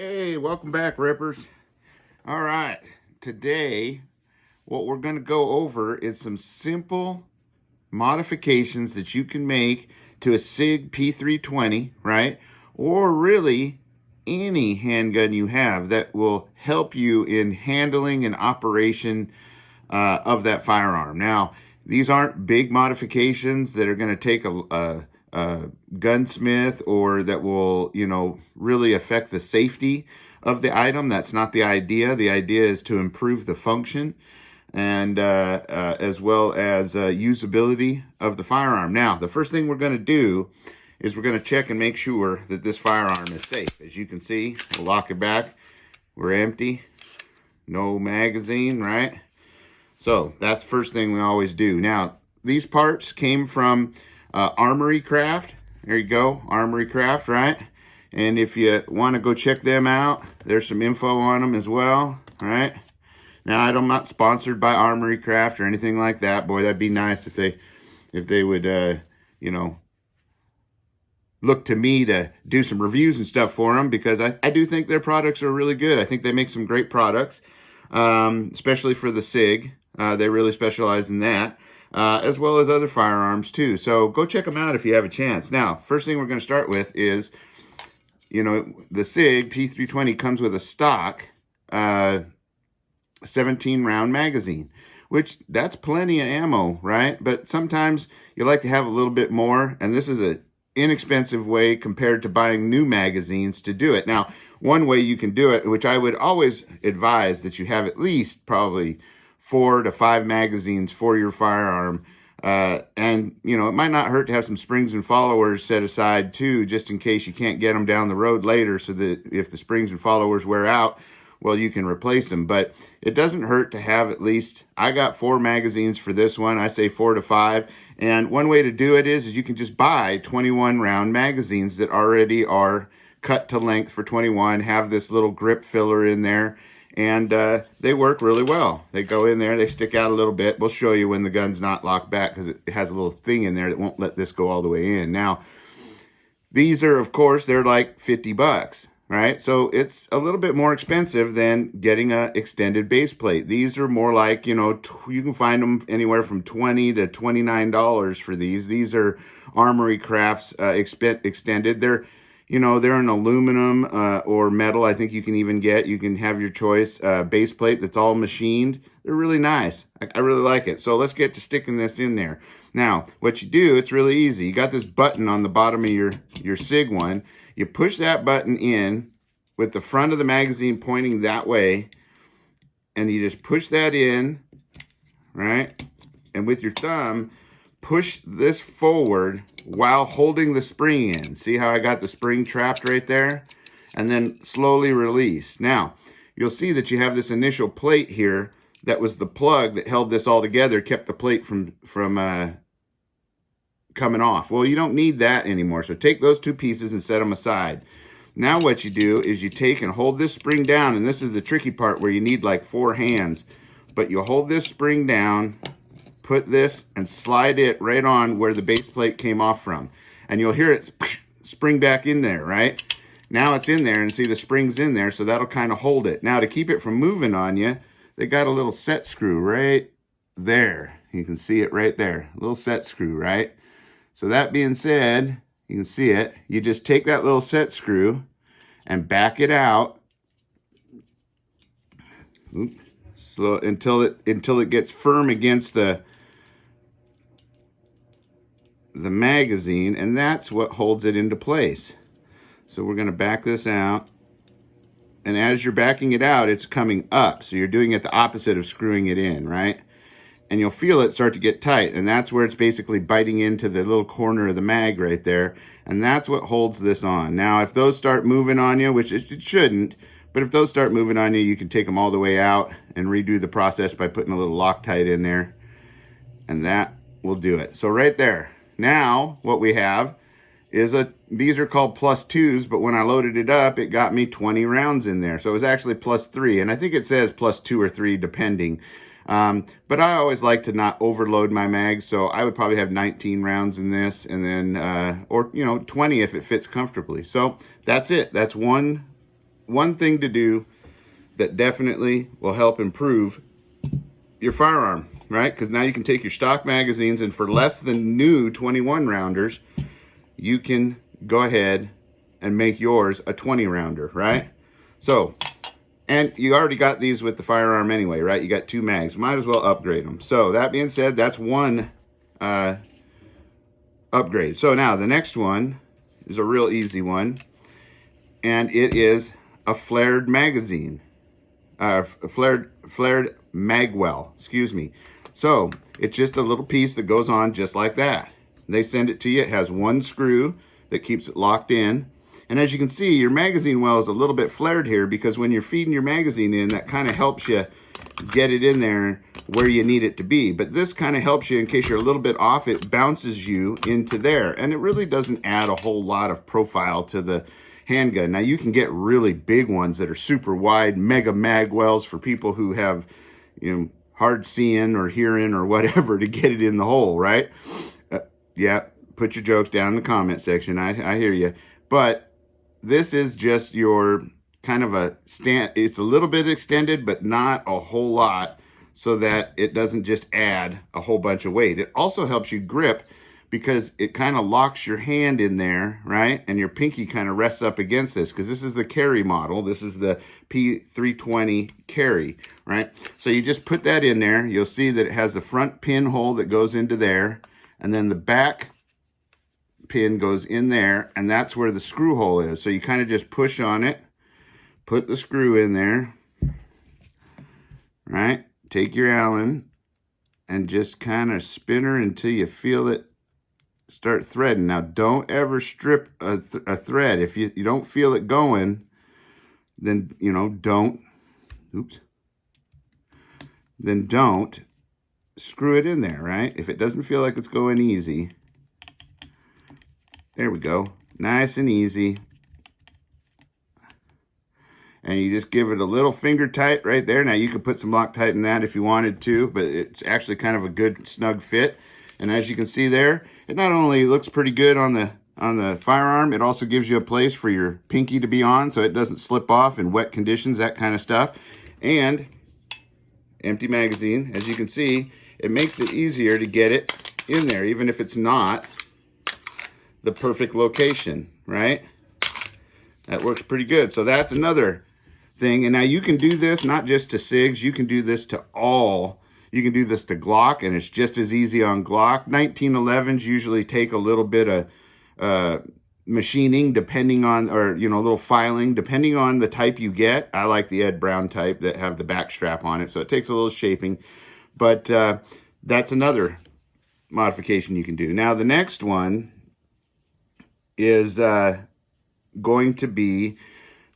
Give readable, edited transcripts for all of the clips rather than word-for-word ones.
Hey, welcome back, Rippers. All right, today what we're going to go over is some simple modifications that you can make to a SIG P320, right? Or really any handgun you have that will help you in handling and operation of that firearm. Now, these aren't big modifications that are going to take a gunsmith or that will, really affect the safety of the item. That's not the idea. The idea is to improve the function and as well as usability of the firearm. Now, the first thing we're going to do is we're going to check and make sure that this firearm is safe. As you can see, we'll lock it back. We're empty. No magazine, right? So that's the first thing we always do. Now, these parts came from Armory Craft. There you go, Armory Craft, right? And if you want to go check them out, there's some info on them as well, right? Now, I'm not sponsored by Armory Craft or anything like that. Boy, that'd be nice if they would, look to me to do some reviews and stuff for them, because I do think their products are really good. I think they make some great products, especially for the SIG. They really specialize in that, as well as other firearms too. So go check them out if you have a chance. Now, first thing we're going to start with is, the SIG P320 comes with a stock 17 round magazine, which that's plenty of ammo, right? But sometimes you like to have a little bit more, and this is an inexpensive way compared to buying new magazines to do it. Now, one way you can do it, which I would always advise that you have at least probably 4 to 5 magazines for your firearm. And, it might not hurt to have some springs and followers set aside too, just in case you can't get them down the road later, so that if the springs and followers wear out, well, you can replace them. But it doesn't hurt to have at least, I got 4 magazines for this one. I say 4 to 5. And one way to do it is you can just buy 21 round magazines that already are cut to length for 21, have this little grip filler in there, and they work really well. They go in there, they stick out a little bit. We'll show you when the gun's not locked back, because it has a little thing in there that won't let this go all the way in. Now, these are, of course, they're like $50, right? So it's a little bit more expensive than getting a extended base plate. These are more like, you can find them anywhere from $20 to $29 for these. These are Armory Crafts extended. They're an aluminum or metal. I think you can have your choice. Base plate that's all machined. They're really nice. I really like it. So let's get to sticking this in there. Now, what you do, it's really easy. You got this button on the bottom of your SIG one. You push that button in with the front of the magazine pointing that way, and you just push that in, right? And with your thumb, push this forward while holding the spring in. See how I got the spring trapped right there? And then slowly release. Now, you'll see that you have this initial plate here that was the plug that held this all together, kept the plate from coming off. Well, you don't need that anymore. So take those 2 pieces and set them aside. Now what you do is you take and hold this spring down, and this is the tricky part where you need like 4 hands. But you hold this spring down, put this and slide it right on where the base plate came off from. And you'll hear it spring back in there, right? Now it's in there, and see the spring's in there, so that'll kind of hold it. Now, to keep it from moving on you, they got a little set screw right there. You can see it right there, a little set screw, right? So that being said, you can see it. You just take that little set screw and back it out. Oops. Slow until it gets firm against the magazine, and that's what holds it into place. So we're going to back this out, and as you're backing it out, it's coming up, so you're doing it the opposite of screwing it in, right? And you'll feel it start to get tight, and that's where it's basically biting into the little corner of the mag right there, and that's what holds this on. Now, if those start moving on you, which it shouldn't, but if those start moving on you, you can take them all the way out and redo the process by putting a little Loctite in there, and that will do it. So right there. Now, what we have is these are called +2s, but when I loaded it up, it got me 20 rounds in there. So it was actually +3, and I think it says +2 or 3 depending. But I always like to not overload my mags, so I would probably have 19 rounds in this, and then, or 20 if it fits comfortably. So that's it. That's one one thing to do that definitely will help improve your firearm, right? Because now you can take your stock magazines, and for less than new 21 rounders, you can go ahead and make yours a 20 rounder, right? So, and you already got these with the firearm anyway, right? You got 2 mags. Might as well upgrade them. So that being said, that's one upgrade. So now the next one is a real easy one, and it is a flared magazine. Flared magwell, excuse me. So it's just a little piece that goes on just like that. They send it to you. It has one screw that keeps it locked in. And as you can see, your magazine well is a little bit flared here because when you're feeding your magazine in, that kind of helps you get it in there where you need it to be. But this kind of helps you in case you're a little bit off. It bounces you into there. And it really doesn't add a whole lot of profile to the handgun. Now you can get really big ones that are super wide, mega mag wells for people who have, you know, hard seeing or hearing or whatever to get it in the hole, right? Yeah, put your jokes down in the comment section. I hear you. But this is just your kind of a stand. It's a little bit extended, but not a whole lot, so that it doesn't just add a whole bunch of weight. It also helps you grip because it kind of locks your hand in there, right? And your pinky kind of rests up against this because this is the carry model. This is the P320 carry, right? So you just put that in there. You'll see that it has the front pin hole that goes into there, and then the back pin goes in there, and that's where the screw hole is. So you kind of just push on it, put the screw in there, right? Take your Allen and just kind of spin her until you feel it start threading. Now don't ever strip a thread. If you don't feel it going, then, you know, don't screw it in there, right? If it doesn't feel like it's going easy, there we go, nice and easy. And you just give it a little finger tight right there. Now you could put some Loctite in that if you wanted to, but it's actually kind of a good snug fit. And as you can see there, it not only looks pretty good on the firearm, it also gives you a place for your pinky to be on so it doesn't slip off in wet conditions, that kind of stuff. And empty magazine, as you can see, it makes it easier to get it in there, even if it's not the perfect location, right? That works pretty good. So that's another thing. And now you can do this not just to SIGs, you can do this to all. You can do this to Glock, and it's just as easy on Glock. 1911s usually take a little bit of machining depending on, or, you know, a little filing depending on the type you get. I like the Ed Brown type that have the back strap on it, so it takes a little shaping. But that's another modification you can do. Now the next one is going to be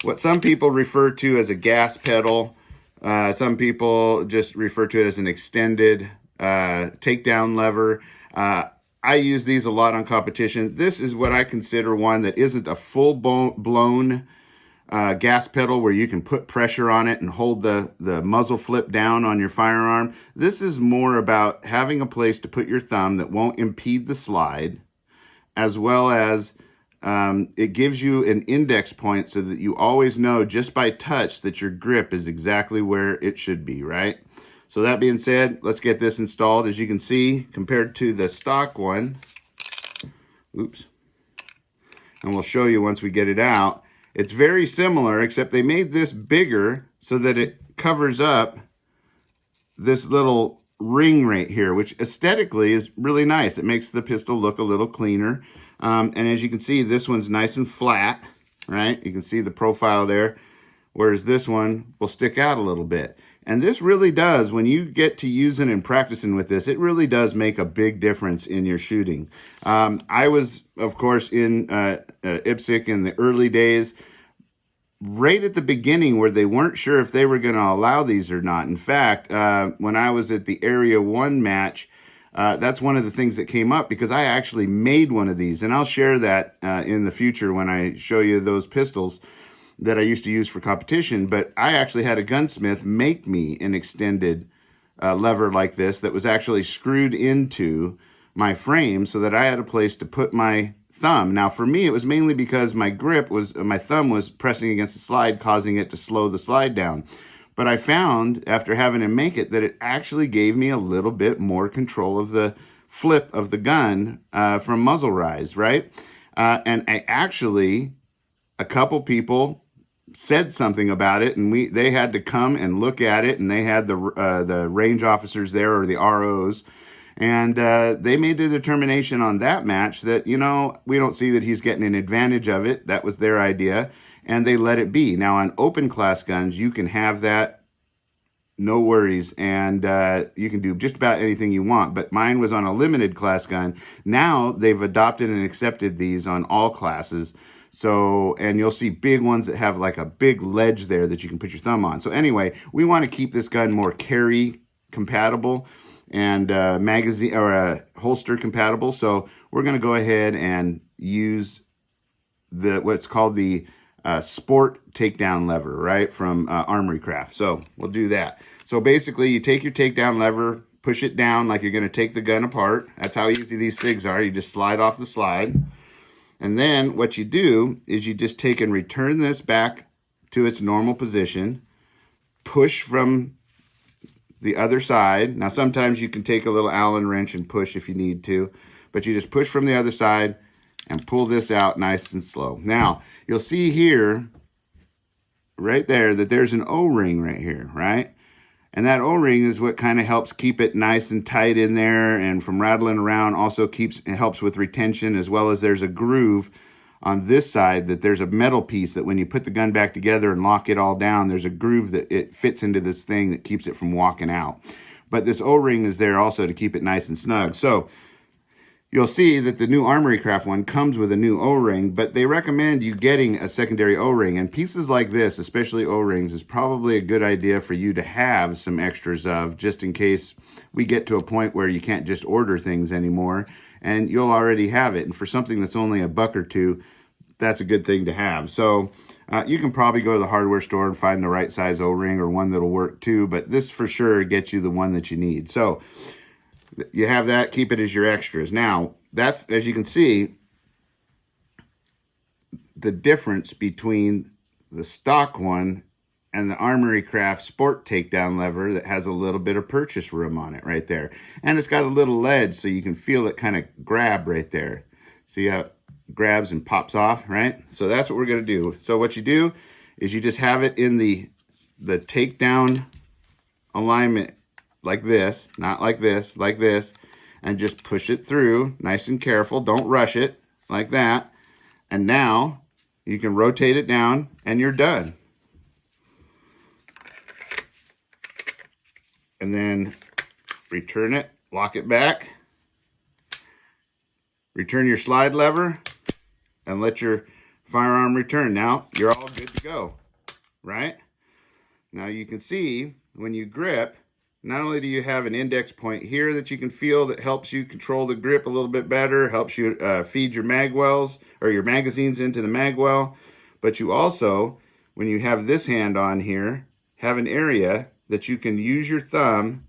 what some people refer to as a gas pedal. Some people just refer to it as an extended takedown lever. I use these a lot on competition. This is what I consider one that isn't a full-blown gas pedal where you can put pressure on it and hold the muzzle flip down on your firearm. This is more about having a place to put your thumb that won't impede the slide, as well as it gives you an index point so that you always know just by touch that your grip is exactly where it should be, right? So that being said, let's get this installed. As you can see, compared to the stock one, and we'll show you once we get it out, it's very similar, except they made this bigger so that it covers up this little ring right here, which aesthetically is really nice. It makes the pistol look a little cleaner. And as you can see, this one's nice and flat, right? You can see the profile there, whereas this one will stick out a little bit. And this really does, when you get to using and practicing with this, it really does make a big difference in your shooting. I was, of course, in IPSC in the early days, right at the beginning where they weren't sure if they were going to allow these or not. In fact, when I was at the Area 1 match, that's one of the things that came up because I actually made one of these. And I'll share that in the future when I show you those pistols that I used to use for competition. But I actually had a gunsmith make me an extended lever like this that was actually screwed into my frame so that I had a place to put my thumb. Now for me, it was mainly because my thumb was pressing against the slide, causing it to slow the slide down. But I found after having to make it that it actually gave me a little bit more control of the flip of the gun from muzzle rise, right? And a couple people said something about it, and they had to come and look at it, and they had the range officers there, or the ROs, and they made the determination on that match that, we don't see that he's getting an advantage of it. That was their idea, and they let it be. Now on open class guns, you can have that, no worries, and you can do just about anything you want. But mine was on a limited class gun. Now they've adopted and accepted these on all classes. So, and you'll see big ones that have like a big ledge there that you can put your thumb on. So anyway, we want to keep this gun more carry compatible and magazine or holster compatible. So we're going to go ahead and use what's called the sport takedown lever, right, from Armory Craft. So we'll do that. So basically, you take your takedown lever, push it down like you're going to take the gun apart. That's how easy these SIGs are. You just slide off the slide. And then what you do is you just take and return this back to its normal position, push from the other side. Now, sometimes you can take a little Allen wrench and push if you need to, but you just push from the other side and pull this out nice and slow. Now, you'll see here, right there, that there's an O-ring right here, right? And that O-ring is what kind of helps keep it nice and tight in there, and from rattling around. Also helps with retention, as well as there's a groove on this side, that there's a metal piece that when you put the gun back together and lock it all down, there's a groove that it fits into this thing that keeps it from walking out. But this O-ring is there also to keep it nice and snug. So you'll see that the new Armory Craft one comes with a new O-ring, but they recommend you getting a secondary O-ring. And pieces like this, especially O-rings, is probably a good idea for you to have some extras of, just in case we get to a point where you can't just order things anymore, and you'll already have it. And for something that's only $1 or $2, that's a good thing to have. So you can probably go to the hardware store and find the right size O-ring, or one that'll work too, but this for sure gets you the one that you need. So you have that, keep it as your extras. Now, that's, as you can see, the difference between the stock one and the Armory Craft Sport takedown lever that has a little bit of purchase room on it right there. And it's got a little ledge so you can feel it kind of grab right there. See how it grabs and pops off, right? So that's what we're going to do. So what you do is you just have it in the takedown alignment like this, not like this, like this, and just push it through nice and careful. Don't rush it, like that. And now you can rotate it down and you're done. And then return it, lock it back, return your slide lever, and let your firearm return. Now you're all good to go, right? Now you can see when you grip, not only do you have an index point here that you can feel that helps you control the grip a little bit better, helps you feed your mag wells or your magazines into the mag well, but you also, when you have this hand on here, have an area that you can use your thumb,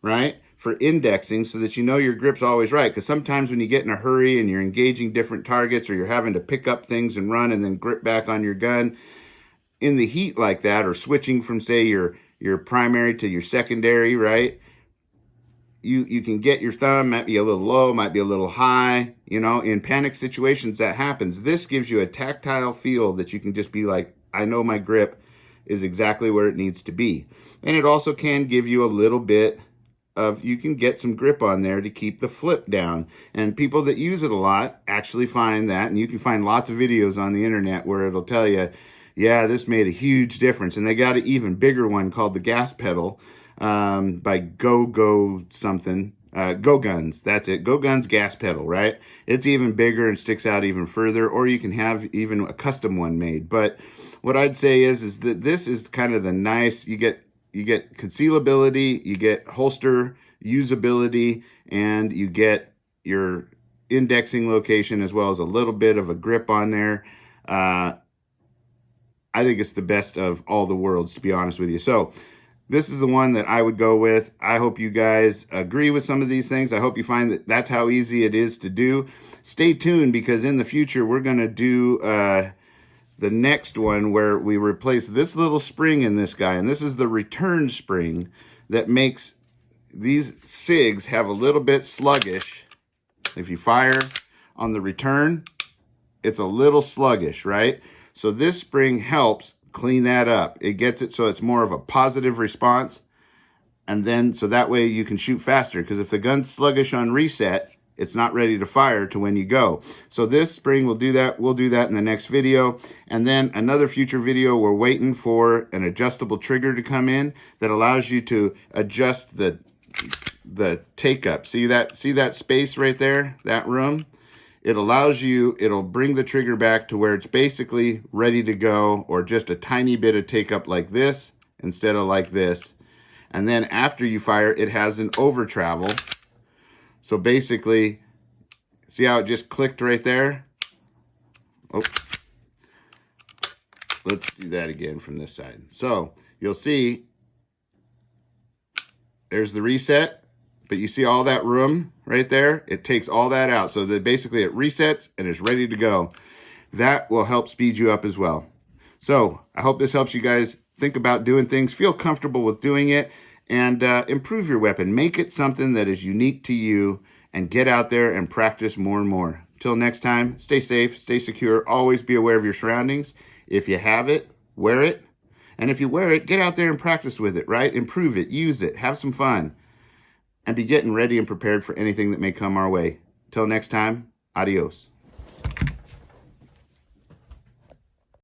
right, for indexing so that you know your grip's always right. Because sometimes when you get in a hurry and you're engaging different targets, or you're having to pick up things and run and then grip back on your gun, in the heat like that, or switching from, say, your primary to your secondary, right? You can get your thumb, might be a little low, might be a little high, in panic situations that happens. This gives you a tactile feel that you can just be like, I know my grip is exactly where it needs to be. And it also can give you a little bit of, you can get some grip on there to keep the flip down. And people that use it a lot actually find that, and you can find lots of videos on the internet where it'll tell you, yeah, this made a huge difference. And they got an even bigger one called the gas pedal by Go something. Go Guns, that's it. Go Guns gas pedal, right? It's even bigger and sticks out even further, or you can have even a custom one made. But what I'd say is that this is kind of the nice, you get concealability, you get holster usability, and you get your indexing location as well as a little bit of a grip on there. I think it's the best of all the worlds, to be honest with you. So this is the one that I would go with. I hope you guys agree with some of these things. I hope you find that that's how easy it is to do. stay tuned, because in the future we're going to do the next one where we replace this little spring in this guy, and this is the return spring that makes these SIGs have a little bit sluggish. If you fire on the return, it's a little sluggish, right? So this spring helps clean that up. It gets it so it's more of a positive response, and then so that way you can shoot faster, because if the gun's sluggish on reset, it's not ready to fire to when you go. So this spring will do that. We'll do that in the next video. And then another future video, we're waiting for an adjustable trigger to come in that allows you to adjust the take up. See that space right there, that room? It allows you, it'll bring the trigger back to where it's basically ready to go, or just a tiny bit of take up like this instead of like this. And then after you fire, it has an over travel. So basically, see how it just clicked right there? Oh, let's do that again from this side. So you'll see there's the reset, but you see all that room right there? It takes all that out. So that basically it resets and is ready to go. That will help speed you up as well. So I hope this helps you guys think about doing things, feel comfortable with doing it, and improve your weapon. Make it something that is unique to you, and get out there and practice more and more. Till next time, stay safe, stay secure, always be aware of your surroundings. If you have it, wear it. And if you wear it, get out there and practice with it, right? Improve it, use it, have some fun, and be getting ready and prepared for anything that may come our way. Till next time, adios.